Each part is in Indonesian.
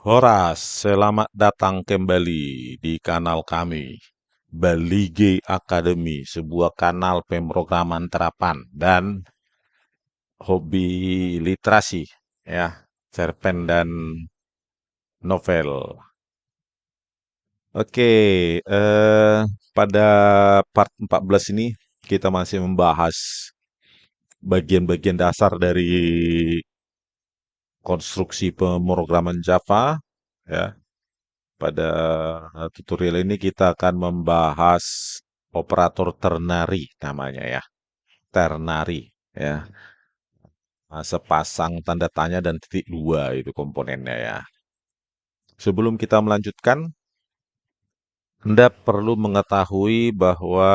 Horas, selamat datang kembali di kanal kami, Balige Academy, sebuah kanal pemrograman terapan dan hobi literasi, ya, cerpen dan novel. Oke, pada part 14 ini kita masih membahas bagian-bagian dasar dari konstruksi pemrograman Java, ya. Pada tutorial ini kita akan membahas operator ternary namanya ya. Ternary ya. Sepasang tanda tanya dan titik dua itu komponennya ya. Sebelum kita melanjutkan, Anda perlu mengetahui bahwa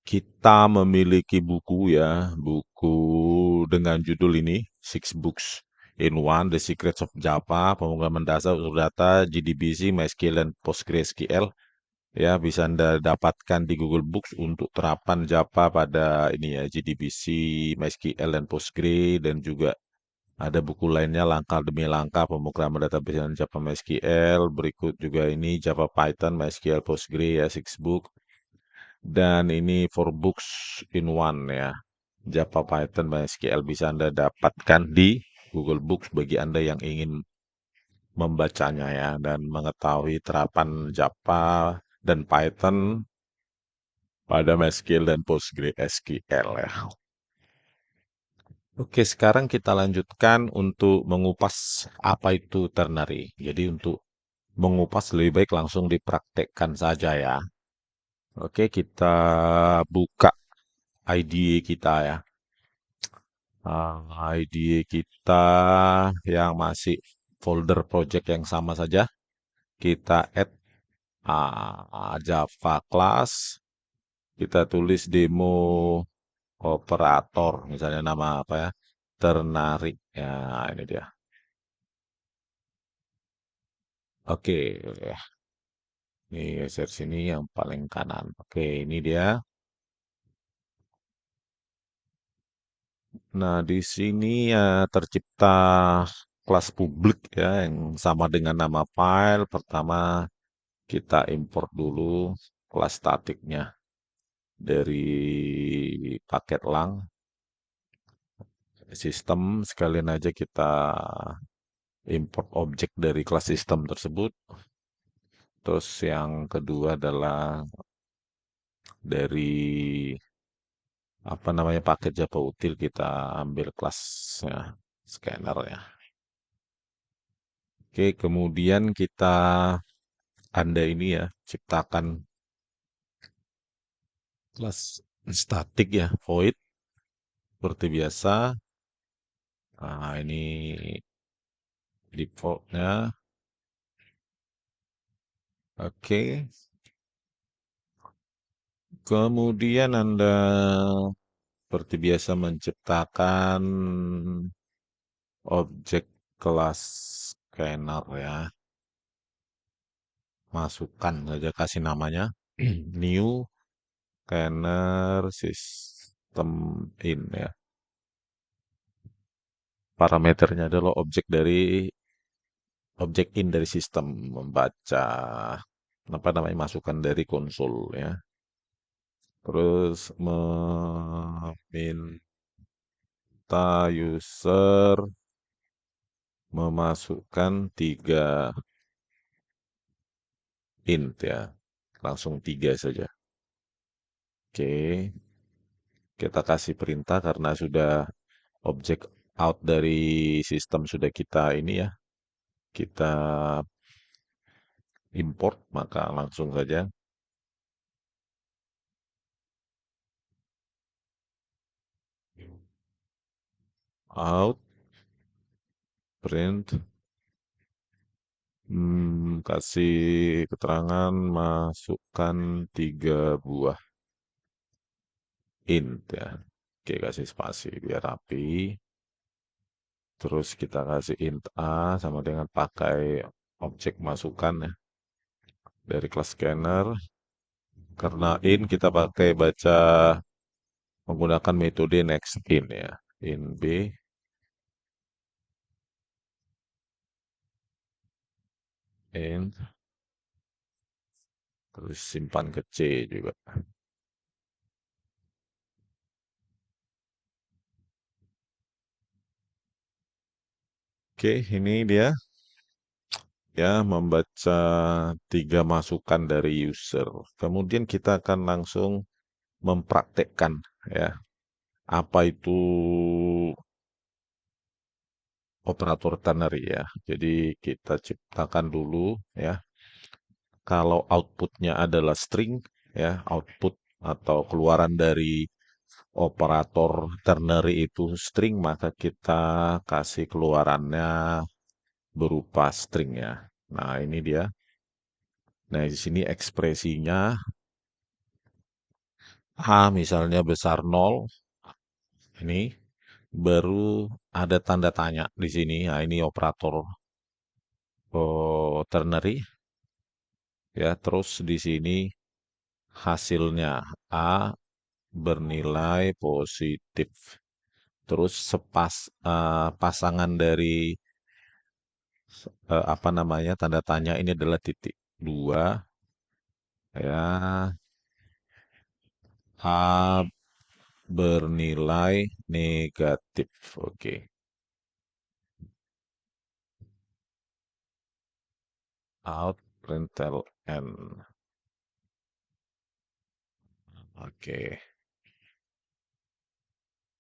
kita memiliki buku ya, buku dengan judul ini, Six Books in One, The Secrets of Java, Pemrograman Dasar Unsur Data, JDBC, MySQL, dan PostgreSQL. Ya, bisa Anda dapatkan di Google Books untuk terapan Java pada ini ya, JDBC, MySQL, dan Postgre, dan juga ada buku lainnya langkah demi langkah pemrograman database dan Java MySQL. Berikut juga ini Java Python, MySQL, Postgre ya, six book. Dan ini four books in one ya. Java Python, MySQL bisa Anda dapatkan di Google Books bagi Anda yang ingin membacanya ya dan mengetahui terapan Java dan Python pada MySQL dan PostgreSQL ya. Oke, sekarang kita lanjutkan untuk mengupas apa itu ternary. Jadi untuk mengupas lebih baik langsung dipraktekkan saja ya. Oke, kita buka IDE kita ya. IDE kita yang masih folder project yang sama saja. Kita add Java class. Kita tulis demo operator, misalnya nama apa ya, ternary. Ya, ini dia. Oke, ini geser sini yang paling kanan. Oke, ini dia. Nah, di sini ya tercipta kelas publik ya yang sama dengan nama file. Pertama kita import dulu kelas statiknya dari paket lang sistem. Sekalian aja kita import objek dari kelas sistem tersebut. Terus yang kedua adalah dari apa namanya paket Java util kita ambil kelasnya scanner ya. Oke, kemudian kita Anda ini ya ciptakan kelas statik ya void seperti biasa. Nah, ini defaultnya. Oke. Kemudian Anda seperti biasa menciptakan objek kelas scanner ya. Masukkan saja kasih namanya new scanner system in ya. Parameternya adalah objek in dari sistem membaca apa namanya masukan dari konsol ya. Terus meminta user memasukkan 3 int ya. Langsung 3 saja. Oke, kita kasih perintah karena sudah objek out dari sistem sudah kita ini ya. Kita import maka langsung saja out print kasih keterangan masukkan 3 buah int ya. Oke, kasih spasi biar rapi. Terus kita kasih int a sama dengan pakai objek masukan ya dari kelas scanner. Karena in kita pakai baca menggunakan metode next in ya. In b in, terus simpan ke C juga. Oke, ini dia ya membaca tiga masukan dari user. Kemudian kita akan langsung mempraktekkan ya apa itu operator ternary ya. Jadi kita ciptakan dulu ya. Kalau outputnya adalah string ya, output atau keluaran dari operator ternary itu string, maka kita kasih keluarannya berupa string ya. Nah, ini dia. Nah, di sini ekspresinya A misalnya besar nol, ini baru ada tanda tanya di sini. Nah, ini operator ternary ya. Terus di sini hasilnya A bernilai positif. Terus pasangan dari apa namanya tanda tanya ini adalah titik dua ya. A bernilai negatif. Oke. Out println. Oke.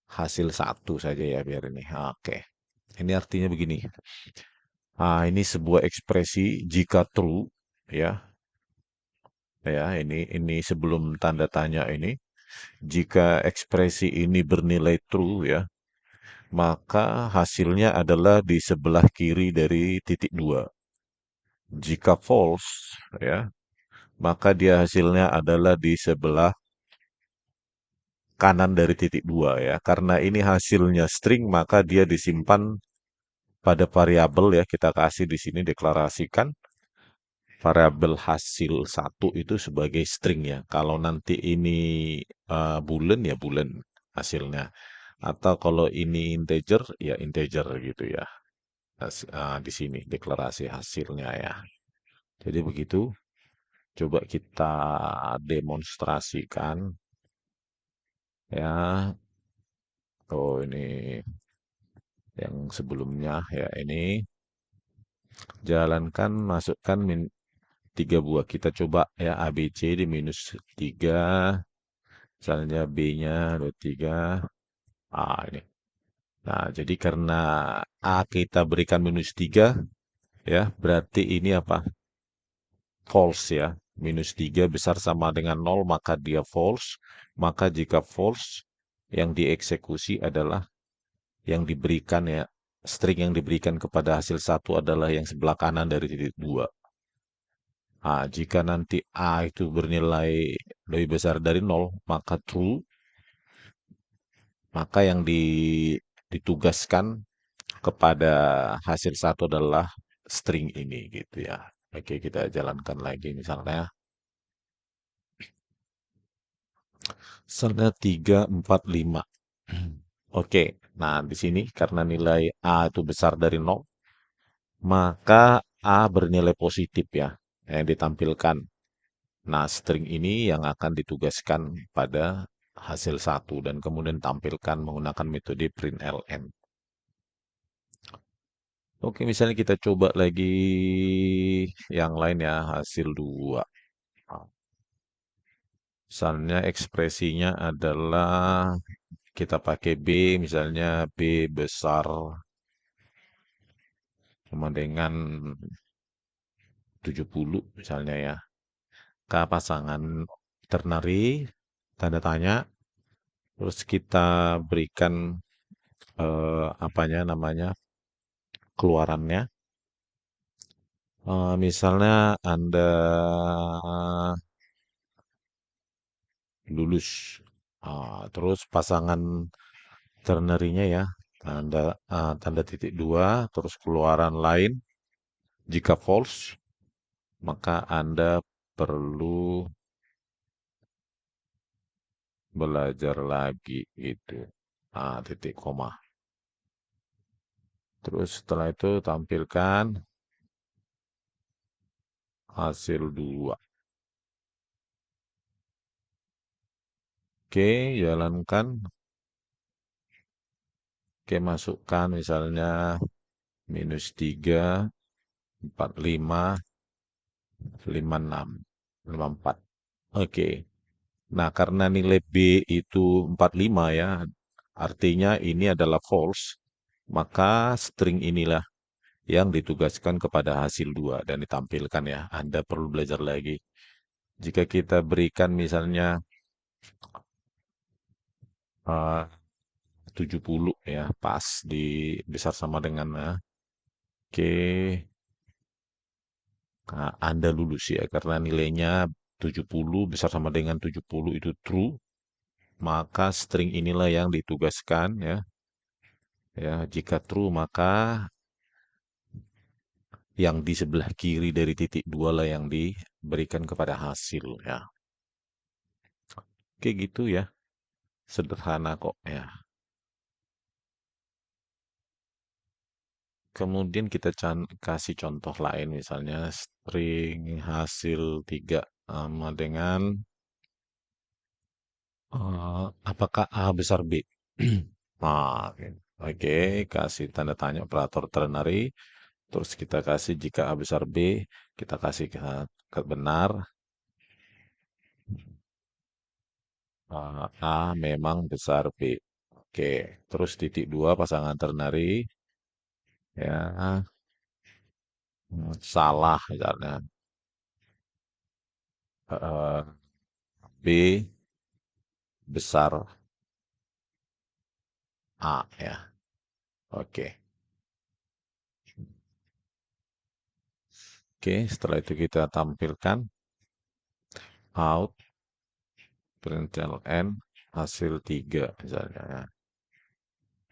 Hasil satu saja ya biar ini. Oke. Ini artinya begini. Ah, ini sebuah ekspresi jika true ya. Ya, ini sebelum tanda tanya ini. Jika ekspresi ini bernilai true ya, maka hasilnya adalah di sebelah kiri dari titik dua. Jika false ya, maka dia hasilnya adalah di sebelah kanan dari titik dua ya. Karena ini hasilnya string, maka dia disimpan pada variabel ya. Kita kasih di sini deklarasikan variabel hasil satu itu sebagai string ya. Kalau nanti ini boolean ya boolean hasilnya. Atau kalau ini integer ya integer gitu ya. Di sini deklarasi hasilnya ya. Jadi begitu. Coba kita demonstrasikan ya. Oh ini yang sebelumnya ya ini jalankan masukkan tiga buah. Kita coba ya ABC di minus 3. Misalnya B-nya 23. Ini. Nah, jadi karena A kita berikan minus 3, ya, berarti ini apa? False ya. Minus 3 besar sama dengan nol maka dia false. Maka jika false, yang dieksekusi adalah yang diberikan ya, string yang diberikan kepada hasil satu adalah yang sebelah kanan dari titik 2. Nah, jika nanti A itu bernilai lebih besar dari nol maka true. Maka yang ditugaskan kepada hasil satu adalah string ini gitu ya. Oke, kita jalankan lagi misalnya 3, 4, 5. Oke, nah di sini karena nilai A itu besar dari nol, maka A bernilai positif ya, yang ditampilkan. Nah, string ini yang akan ditugaskan pada hasil satu dan kemudian tampilkan menggunakan metode println. Oke, misalnya kita coba lagi yang lain ya, hasil 2. Misalnya ekspresinya adalah kita pakai B, misalnya B besar sama dengan 70 misalnya ya. K pasangan ternary, tanda tanya, terus kita berikan apanya namanya keluarannya. Misalnya Anda lulus. Terus pasangan ternary-nya ya, tanda titik dua, terus keluaran lain. Jika false, maka Anda perlu belajar lagi gitu. Titik koma. Terus setelah itu tampilkan hasil 2. Oke, jalankan. Oke, masukkan misalnya -3, 45, 56, 54. Oke. Nah, karena nilai B itu 45 ya, artinya ini adalah false, maka string inilah yang ditugaskan kepada hasil 2 dan ditampilkan ya. Anda perlu belajar lagi. Jika kita berikan misalnya eh, 70 ya, pas di besar sama dengan oke, nah, Anda lulus ya karena nilainya 70 besar sama dengan 70 itu true, maka string inilah yang ditugaskan ya. Ya, jika true maka yang di sebelah kiri dari titik 2 lah yang diberikan kepada hasil ya. Oke gitu ya. Sederhana kok ya. Kemudian kita kasih contoh lain misalnya string hasil 3 sama dengan apakah A besar B? Nah, oke, kasih tanda tanya operator ternary. Terus kita kasih jika A besar B, kita kasih ke benar. A memang besar B. Oke, terus titik 2 pasangan ternary. Ya, salah misalnya. Eh, B besar A ya. Oke. Oke, setelah itu kita tampilkan out println hasil 3 misalnya ya.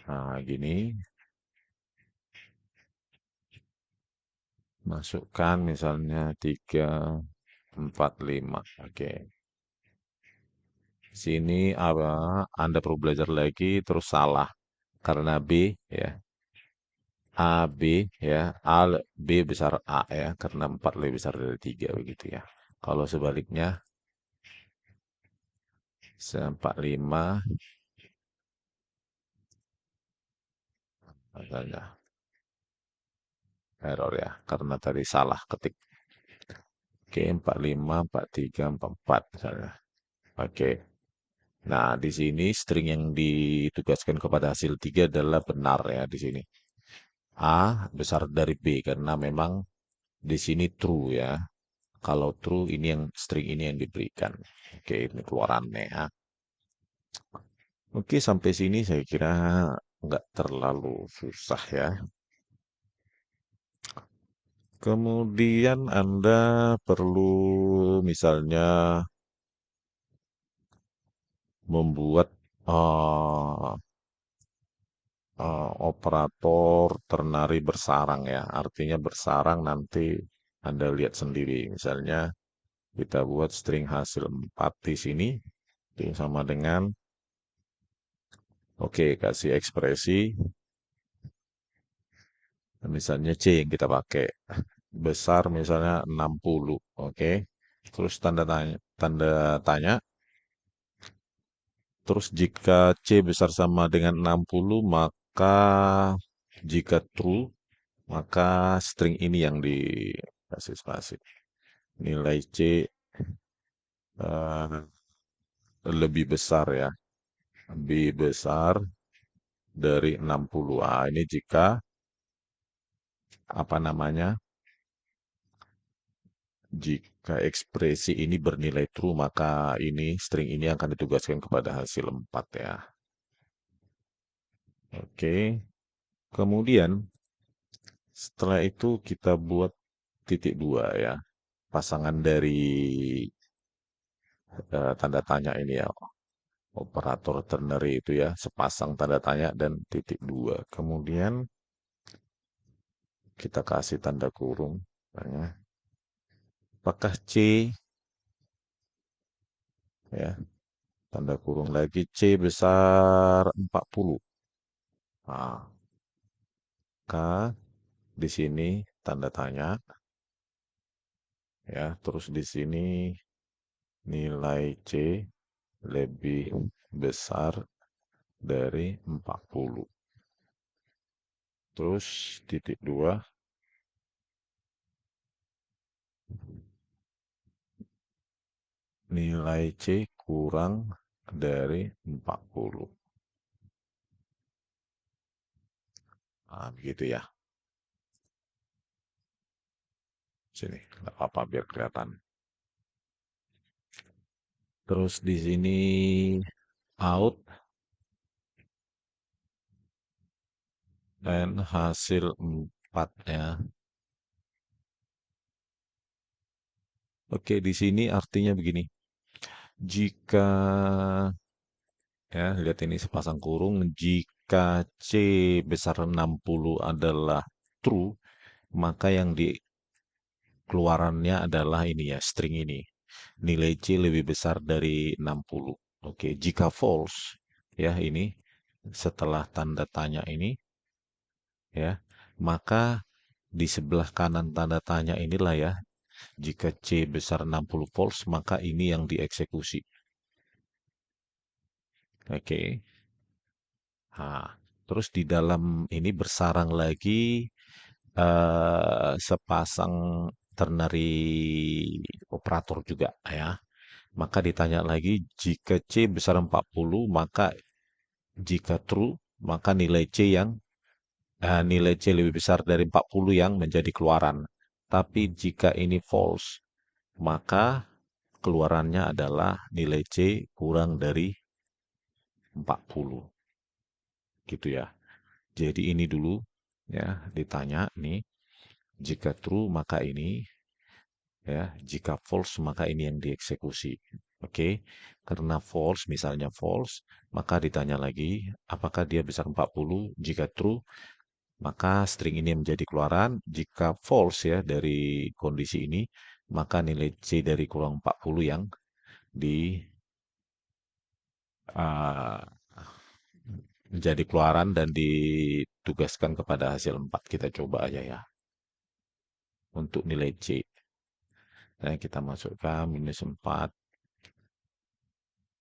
Nah, gini. Masukkan misalnya 3, 4, 5. Oke. Sini Anda perlu belajar lagi terus salah karena B ya. A, B ya. B besar A ya karena 4 lebih besar dari 3 begitu ya. Kalau sebaliknya 45 misalnya error ya karena tadi salah ketik. Oke, 45, 43, 44 misalnya. Oke. Nah, di sini string yang ditugaskan kepada hasil 3 adalah benar ya di sini. A besar dari B karena memang di sini true ya. Kalau true ini yang string ini yang diberikan. Oke, ini keluarannya ya. Oke, sampai sini saya kira nggak terlalu susah ya. Kemudian Anda perlu misalnya membuat eh, operator ternary bersarang ya. Artinya bersarang nanti Anda lihat sendiri. Misalnya kita buat string hasil 4 di sini. Itu sama dengan, oke, kasih ekspresi. Misalnya C yang kita pakai. Besar misalnya 60. Oke. Terus tanda tanya. Terus jika C besar sama dengan 60, maka jika true, maka string ini yang dikasih spasi. Nilai C eh, lebih besar ya, lebih besar dari 60. Ini jika apa namanya? Jika ekspresi ini bernilai true, maka ini string ini akan ditugaskan kepada hasil 4 ya. Oke. Kemudian setelah itu kita buat titik 2 ya. Pasangan dari tanda tanya ini ya. Operator ternary itu ya, sepasang tanda tanya dan titik 2. Kemudian kita kasih tanda kurung. Apakah C ya, tanda kurung lagi C besar 40. Nah, maka di sini tanda tanya ya. Terus di sini nilai C lebih besar dari 40. Terus titik dua, nilai C kurang dari 40. Nah, begitu ya. Sini, nggak apa-apa biar kelihatan. Terus di sini out dan hasil 4 ya. Oke, di sini artinya begini. Jika ya, lihat ini sepasang kurung, jika C besar 60 adalah true, maka yang di keluarannya adalah ini ya, string ini. Nilai C lebih besar dari 60. Oke, jika false, ya ini, setelah tanda tanya ini, ya, maka di sebelah kanan tanda tanya inilah ya, jika C besar 60 false, maka ini yang dieksekusi. Oke. Nah, terus di dalam ini bersarang lagi sepasang ternary operator juga ya. Maka ditanya lagi, jika C besar 40, maka jika true, maka nilai C lebih besar dari 40 yang menjadi keluaran. Tapi jika ini false, maka keluarannya adalah nilai C kurang dari 40. Gitu ya. Jadi ini dulu ya ditanya nih, jika true maka ini, ya, jika false maka ini yang dieksekusi. Oke, karena false, misalnya false, maka ditanya lagi, apakah dia besar 40? Jika true, maka string ini yang menjadi keluaran. Jika false ya dari kondisi ini, maka nilai C dari kurang 40 yang di uh, menjadi keluaran dan ditugaskan kepada hasil 4. Kita coba aja ya untuk nilai C. Nah, kita masukkan minus 4,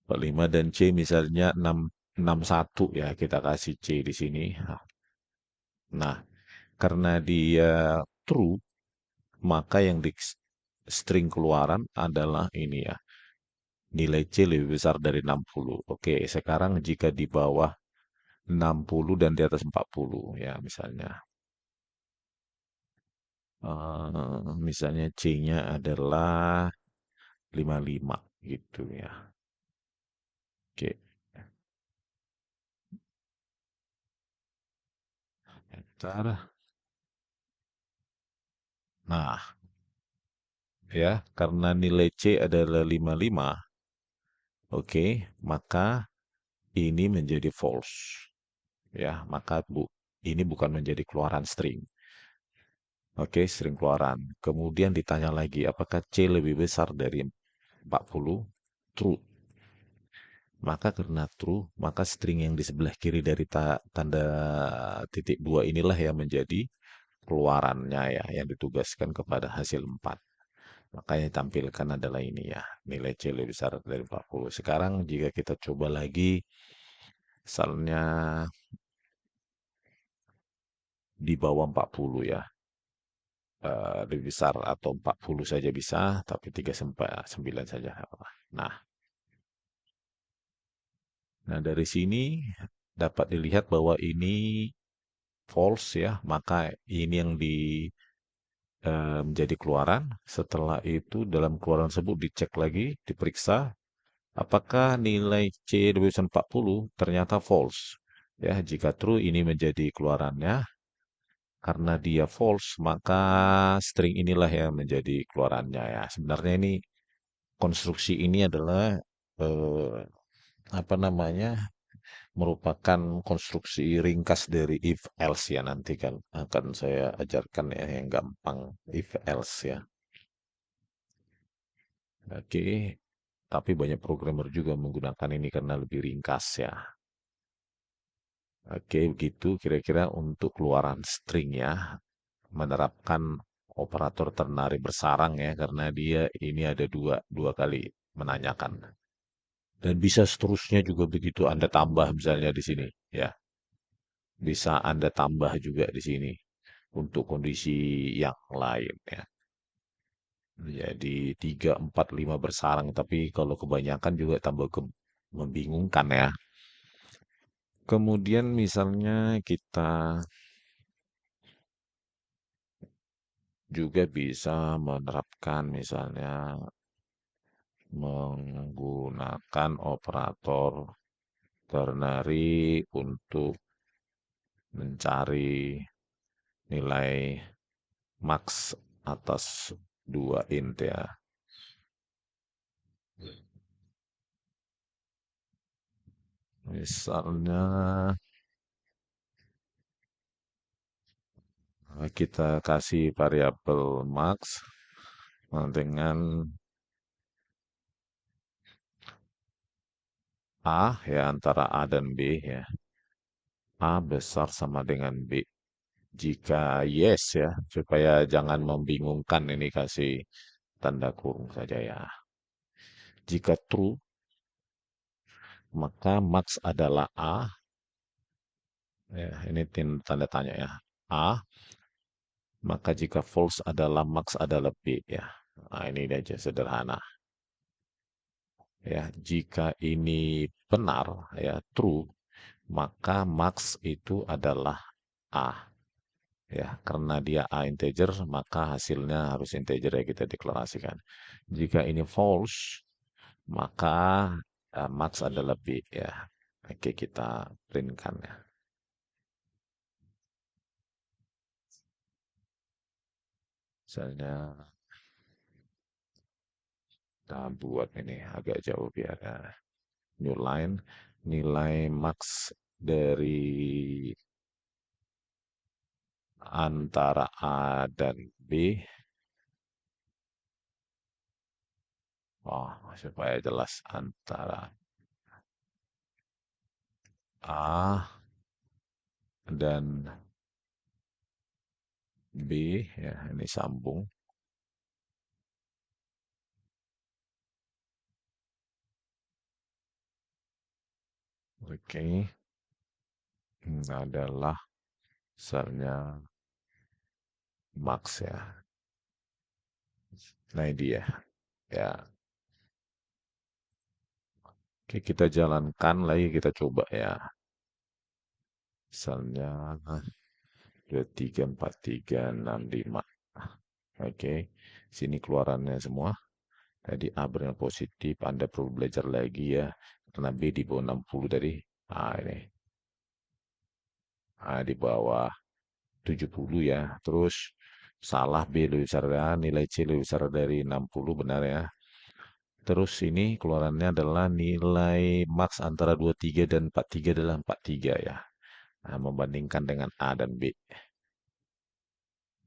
45 dan C misalnya 61 ya, kita kasih C di sini. Nah, karena dia true, maka yang di string keluaran adalah ini ya, nilai C lebih besar dari 60. Oke, sekarang jika di bawah 60 dan di atas 40 ya misalnya. Misalnya C-nya adalah 55 gitu ya. Oke, ntar. Nah, ya, karena nilai C adalah 55, oke, maka ini menjadi false. Ya, maka ini bukan menjadi keluaran string. Oke, string keluaran. Kemudian ditanya lagi, apakah C lebih besar dari 40? True. Maka karena true, maka string yang di sebelah kiri dari tanda titik dua inilah yang menjadi keluarannya ya, yang ditugaskan kepada hasil 4. Makanya ditampilkan adalah ini ya, nilai C lebih besar dari 40. Sekarang jika kita coba lagi, misalnya di bawah 40 ya, lebih besar atau 40 saja bisa, tapi 3 sampai 9 saja. Nah, nah dari sini dapat dilihat bahwa ini false ya, maka ini yang menjadi keluaran. Setelah itu dalam keluaran tersebut dicek lagi, diperiksa apakah nilai C lebih besar 40 ternyata false. Ya, jika true ini menjadi keluarannya. Karena dia false, maka string inilah yang menjadi keluarannya ya. Sebenarnya ini konstruksi ini adalah eh, apa namanya? Merupakan konstruksi ringkas dari if else ya, nanti kan akan saya ajarkan ya yang gampang if else ya. Oke, tapi banyak programmer juga menggunakan ini karena lebih ringkas ya. Oke, begitu kira-kira untuk keluaran string ya, menerapkan operator ternary bersarang ya, karena dia ini ada dua kali menanyakan. Dan bisa seterusnya juga begitu Anda tambah misalnya di sini, ya. Bisa Anda tambah juga di sini untuk kondisi yang lain ya. Jadi 3, 4, 5 bersarang, tapi kalau kebanyakan juga tambah membingungkan ya. Kemudian misalnya kita juga bisa menerapkan misalnya menggunakan operator ternary untuk mencari nilai max atas 2 int ya. Misalnya kita kasih variabel max dengan A ya, antara A dan B ya. A besar sama dengan B. Jika yes ya, supaya jangan membingungkan, ini kasih tanda kurung saja ya. Jika true, maka max adalah A. Ya, ini tanda tanya ya. A. Maka jika false adalah max adalah B ya. Nah, ini aja sederhana. Ya, jika ini benar ya, true, maka max itu adalah A. Ya, karena dia A integer, maka hasilnya harus integer ya, kita deklarasikan. Jika ini false, maka max adalah B ya. Oke, kita printkan ya. Misalnya kita buat ini agak jauh biar new line, nilai max dari antara A dan B. Oh, supaya jelas antara A dan B ya, ini sambung. Oke, ini adalah misalnya max ya. Nah, ini dia. Ya, oke, kita jalankan lagi, kita coba ya. Misalnya 23, 4, 3, 6, 5. Oke, sini keluarannya semua. Tadi A benar positif, Anda perlu belajar lagi ya. Karena B di bawah 60 tadi. Ah, ini. A di bawah 70 ya. Terus salah B lebih besar ya. Nilai C lebih besar dari 60, benar ya. Terus ini keluarannya adalah nilai max antara 23 dan 43 adalah 43 ya. Nah, membandingkan dengan A dan B.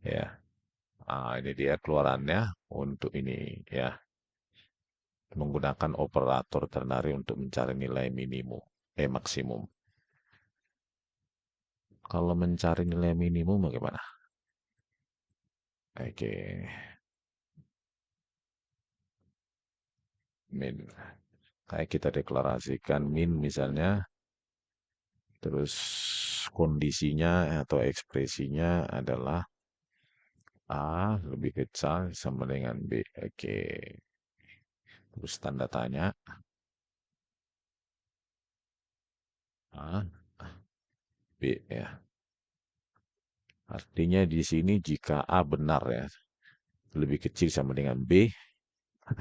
Ya. Ah, ini dia keluarannya untuk ini ya. Menggunakan operator ternary untuk mencari nilai minimum, maksimum. Kalau mencari nilai minimum bagaimana? Oke, min. Kayak kita deklarasikan min misalnya, terus kondisinya atau ekspresinya adalah A lebih kecil sama dengan B. Oke, terus tanda tanya A, B ya. Artinya di sini jika A benar ya, lebih kecil sama dengan B,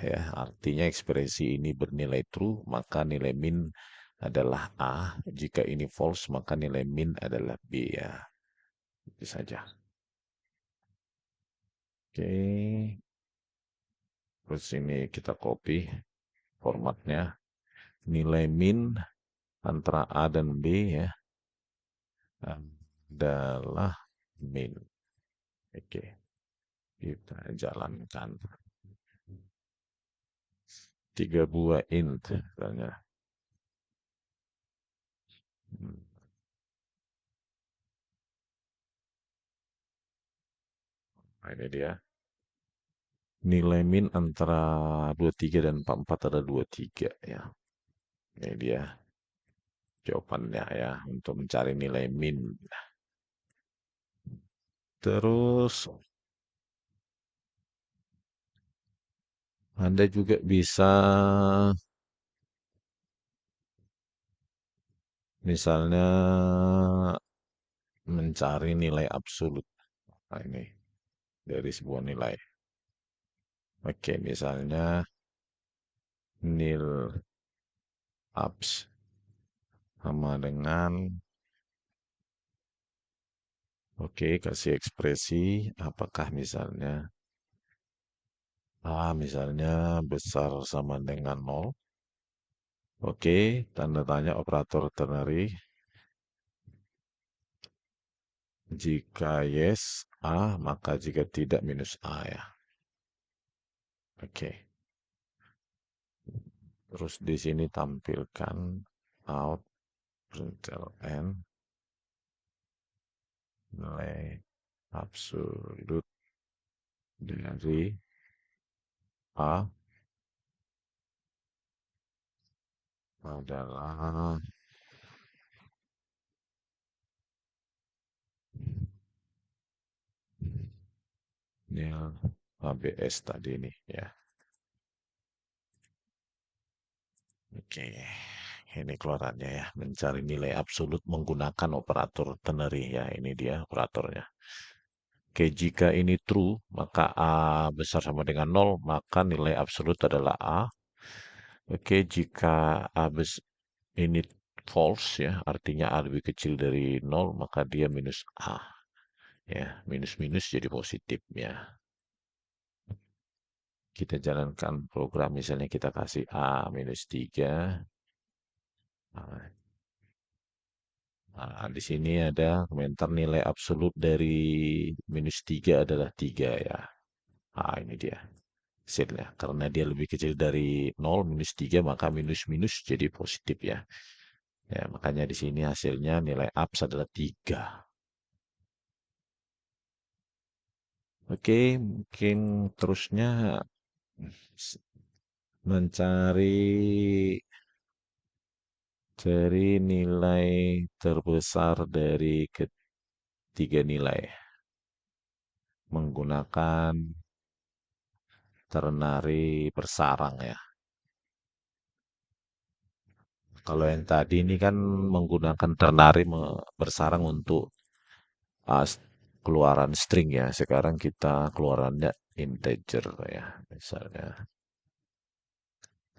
ya, artinya ekspresi ini bernilai true, maka nilai min adalah A. Jika ini false, maka nilai min adalah B ya. Itu saja. Oke. Terus ini kita copy formatnya. Nilai min antara A dan B ya adalah min. Oke. Kita jalankan. 3 buah int misalnya. Hmm. Nah, ini dia. Nilai min antara 23 dan 44 ada 23 ya. Ini dia jawabannya ya untuk mencari nilai min. Terus Anda juga bisa misalnya mencari nilai absolut. Nah, ini dari sebuah nilai. Oke, misalnya nil abs sama dengan oke, kasih ekspresi apakah misalnya A misalnya besar sama dengan nol. Oke, tanda tanya operator ternary. Jika yes, A, maka jika tidak minus A ya. Oke. Terus di sini tampilkan out println nilai absolut dari A adalah nil ABS tadi ini ya. Oke, ini keluarannya ya. Mencari nilai absolut menggunakan operator ternary ya. Ini dia operatornya. Oke, jika ini true, maka A besar sama dengan nol, maka nilai absolut adalah A. Oke, jika A ini false ya, artinya A lebih kecil dari nol, maka dia minus A. Ya, minus-minus jadi positif ya. Kita jalankan program, misalnya kita kasih A minus 3. Nah, di sini ada komentar nilai absolut dari minus 3 adalah 3 ya. Nah, ini dia hasilnya. Karena dia lebih kecil dari nol minus 3 maka minus-minus jadi positif ya. Ya, makanya di sini hasilnya nilai abs adalah 3. Oke, mungkin terusnya mencari nilai terbesar dari ketiga nilai menggunakan ternary bersarang ya. Kalau yang tadi ini kan menggunakan ternary bersarang untuk uh, keluaran string ya. Sekarang kita keluarannya integer ya. Misalnya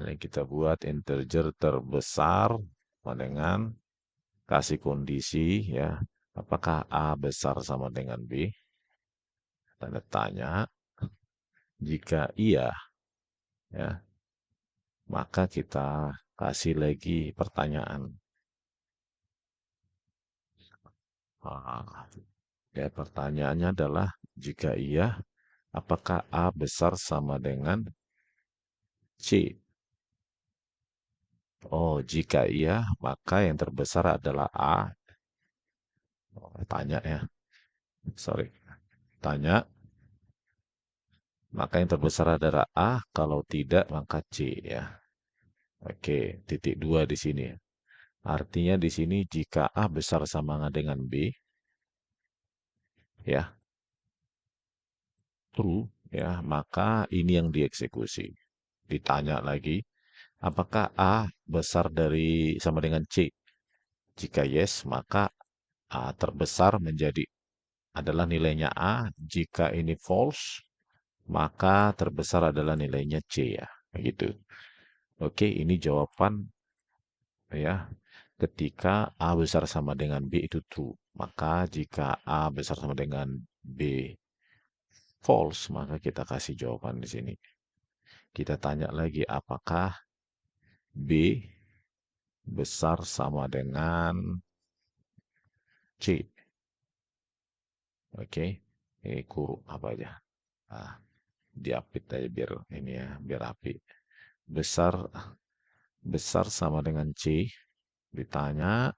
ini kita buat integer terbesar dengan kasih kondisi ya. Apakah A besar sama dengan B? Tanda tanya. Jika iya ya, maka kita kasih lagi pertanyaan. Ah, ya, pertanyaannya adalah jika iya, apakah A besar sama dengan C? Oh, jika iya, maka yang terbesar adalah A. Oh, tanya ya, sorry. Tanya, maka yang terbesar adalah A. Kalau tidak, maka C ya. Oke, titik dua di sini. Artinya di sini jika A besar sama dengan B, ya, true, ya, maka ini yang dieksekusi. Ditanya lagi, apakah A besar dari sama dengan C? Jika yes, maka A terbesar menjadi adalah nilainya A. Jika ini false, maka terbesar adalah nilainya C ya. Begitu. Oke, ini jawaban ya. Ketika A besar sama dengan B itu true. Maka jika A besar sama dengan B false, maka kita kasih jawaban di sini. Kita tanya lagi apakah B besar sama dengan C. Oke. Ini kurung apa aja. Ah, diapit aja biar ini ya, biar api. Besar besar sama dengan C. Ditanya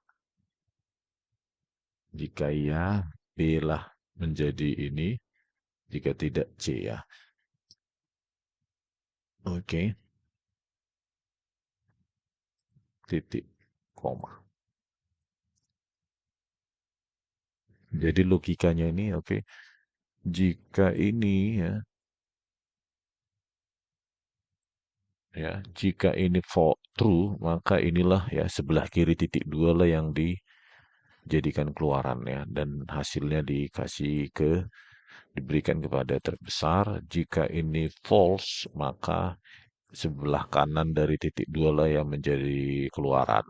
jika iya, B lah menjadi ini. Jika tidak C ya. Oke, titik, koma. Jadi logikanya ini oke. Jika ini jika ini for true, maka inilah ya sebelah kiri titik dua lah yang dijadikan keluaran ya dan hasilnya diberikan kepada terbesar. Jika ini false, maka sebelah kanan dari titik dua lah yang menjadi keluaran.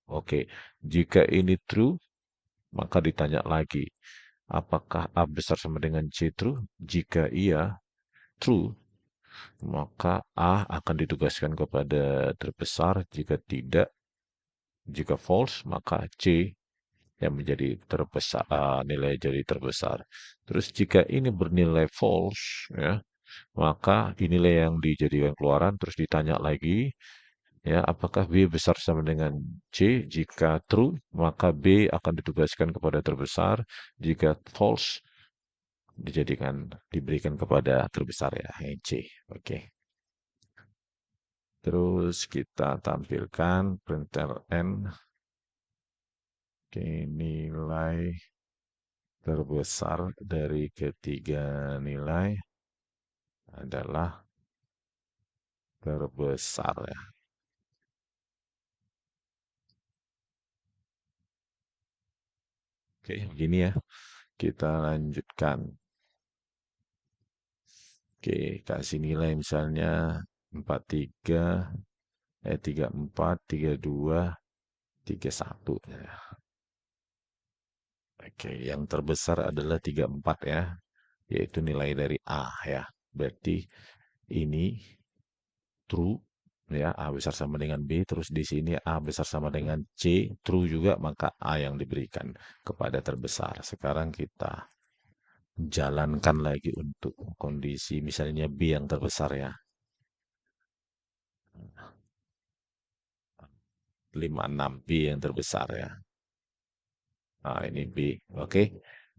Oke, jika ini true, maka ditanya lagi, apakah A besar sama dengan C true? Jika iya, true, maka A akan ditugaskan kepada terbesar. Jika tidak, jika false, maka C yang menjadi terbesar, nilai jadi terbesar. Terus jika ini bernilai false, ya, maka inilah yang dijadikan keluaran. Terus ditanya lagi, ya, apakah B besar sama dengan C? Jika true, maka B akan ditugaskan kepada terbesar. Jika false, diberikan kepada terbesar ya, yang C. Oke. Terus kita tampilkan printer N. Oke, nilai terbesar dari ketiga nilai adalah terbesar ya. Oke, begini ya. Kita lanjutkan. Oke, kasih nilai misalnya 43, 34, 32, 31 ya. Oke, yang terbesar adalah 34 ya, yaitu nilai dari A ya. Berarti ini true ya, A besar sama dengan B, terus di sini A besar sama dengan C, true juga, maka A yang diberikan kepada terbesar. Sekarang kita jalankan lagi untuk kondisi misalnya B yang terbesar ya. 56 B yang terbesar ya. Nah, ini B. Oke.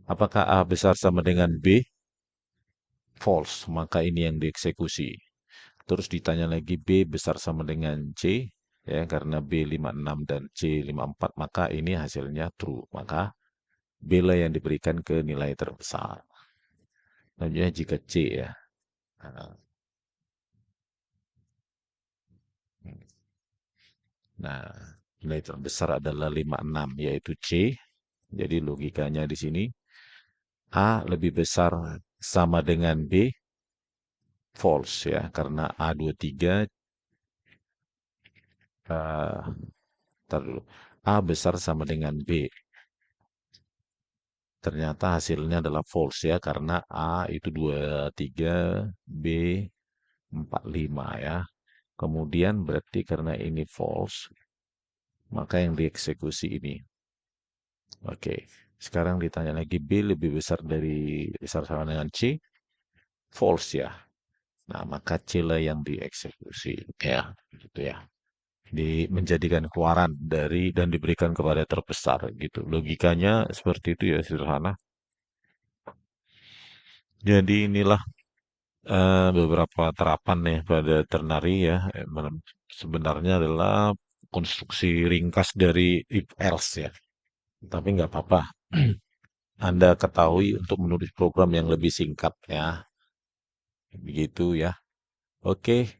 Apakah A besar sama dengan B? False, maka ini yang dieksekusi. Terus ditanya lagi B besar sama dengan C, ya karena B 56 dan C 54, maka ini hasilnya true. Maka B lah yang diberikan ke nilai terbesar. Selanjutnya jika C ya. Nah, nilai terbesar adalah 56, yaitu C. Jadi logikanya di sini A lebih besar sama dengan B, false ya, karena A23, ntar dulu, A besar sama dengan B. Ternyata hasilnya adalah false ya, karena A itu 23, B 45 ya. Kemudian berarti karena ini false, maka yang dieksekusi ini. Oke, sekarang ditanya lagi B lebih besar sama dengan C, false ya. Nah, maka C lah yang dieksekusi ya, gitu ya. Menjadikan keluaran dari dan diberikan kepada terbesar gitu. Logikanya seperti itu ya, sederhana. Jadi inilah beberapa terapan ya pada ternary ya. Sebenarnya adalah konstruksi ringkas dari if else ya. Tapi nggak apa-apa. Anda ketahui untuk menulis program yang lebih singkat ya. Begitu ya. Oke,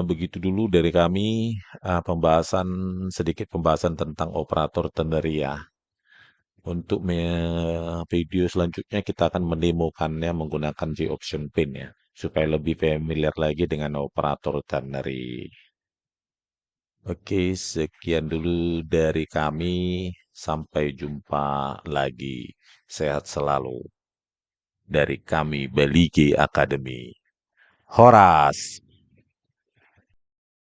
begitu dulu dari kami sedikit pembahasan tentang operator ternary ya. Untuk video selanjutnya kita akan mendemokannya menggunakan J-Option Pin ya, supaya lebih familiar lagi dengan operator ternary. Oke, sekian dulu dari kami. Sampai jumpa lagi. Sehat selalu. Dari kami Beligi Academy. Horas!